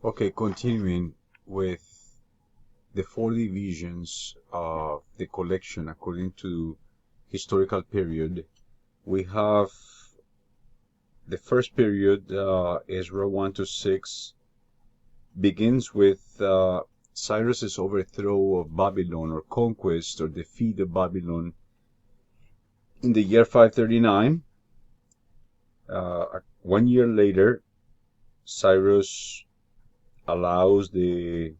Okay, continuing with the four divisions of the collection according to historical period, we have the first period, Ezra 1 to 6, begins with Cyrus's overthrow of Babylon, or conquest or defeat of Babylon in the year 539. 1 year later, Cyrus allows the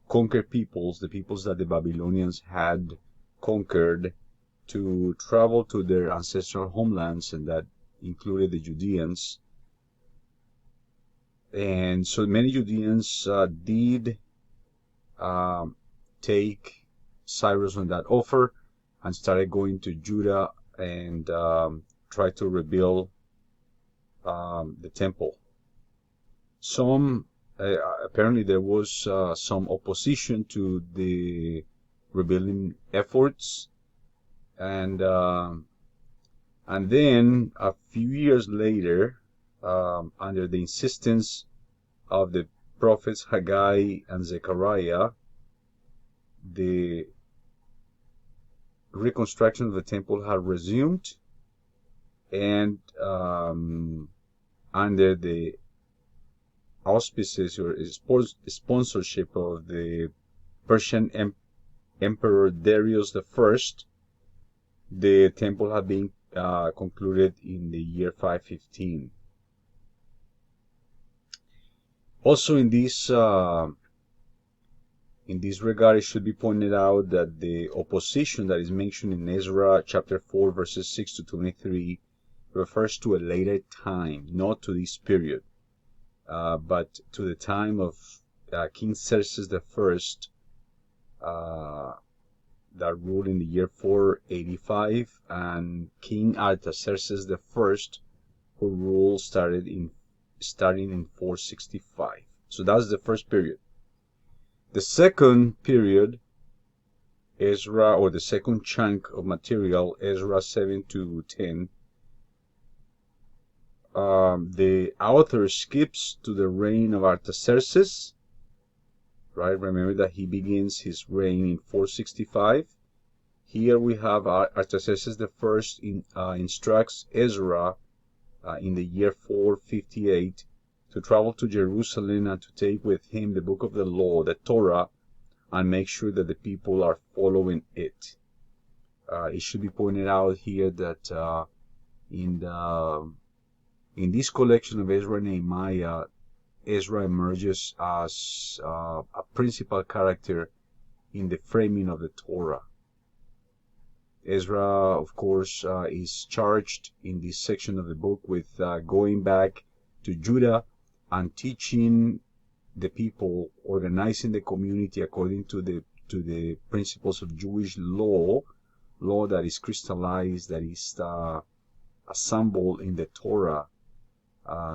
conquered peoples, the peoples that the Babylonians had conquered, to travel to their ancestral homelands, and that included the Judeans. And so many Judeans did take Cyrus on that offer and started going to Judah and try to rebuild the temple. Apparently there was some opposition to the rebuilding efforts, and then a few years later, under the insistence of the prophets Haggai and Zechariah, the reconstruction of the temple had resumed, and under the auspices or sponsorship of the Persian Emperor Darius I, the temple had been concluded in the year 515. Also, in this regard, it should be pointed out that the opposition that is mentioned in Ezra chapter 4, verses 6 to 23, refers to a later time, not to this period, but to the time of King Xerxes I, that ruled in the year 485, and King Artaxerxes I, who ruled starting in 465. So that's the first period. The second period, Ezra, or the second chunk of material, Ezra 7 to 10, the author skips to the reign of Artaxerxes, right? Remember that he begins his reign in 465. Here we have Artaxerxes I instructs Ezra in the year 458 to travel to Jerusalem and to take with him the book of the law, the Torah, and make sure that the people are following it. It should be pointed out here that in this collection of Ezra and Nehemiah, Ezra emerges as a principal character in the framing of the Torah. Ezra, of course, is charged in this section of the book with going back to Judah and teaching the people, organizing the community according to the principles of Jewish law that is crystallized, that is assembled in the Torah.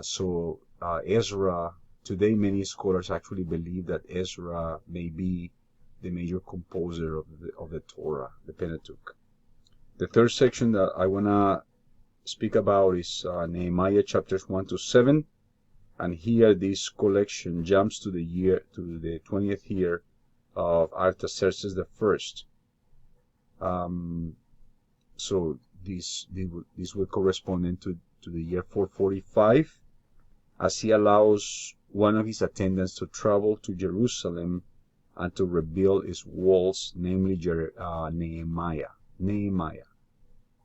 So Ezra, today many scholars actually believe that Ezra may be the major composer of the Torah, the Pentateuch. The third section that I want to speak about is Nehemiah chapters 1 to 7. And here this collection jumps to the 20th year of Artaxerxes I. So this will correspond to the year 445, as he allows one of his attendants to travel to Jerusalem and to rebuild its walls, namely Nehemiah.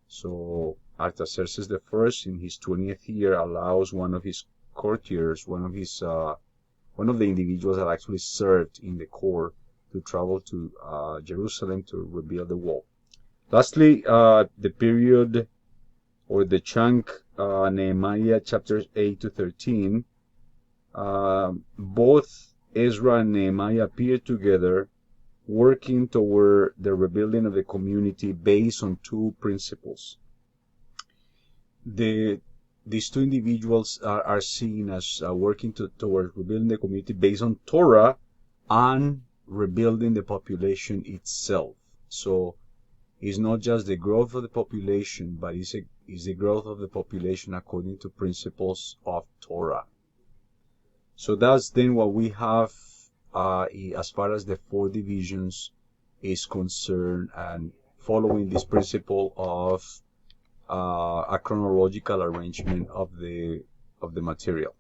So Artaxerxes I, in his 20th year, allows one of his courtiers, one of the individuals that actually served in the court, to travel to Jerusalem to rebuild the wall. Lastly, the period or the chunk, Nehemiah chapters 8 to 13, both Ezra and Nehemiah appear together, working toward the rebuilding of the community based on two principles. These two individuals are seen as working towards rebuilding the community based on Torah and rebuilding the population itself. So it's not just the growth of the population, but it's the growth of the population according to principles of Torah. So that's then what we have as far as the four divisions is concerned, and following this principle of a chronological arrangement of the material.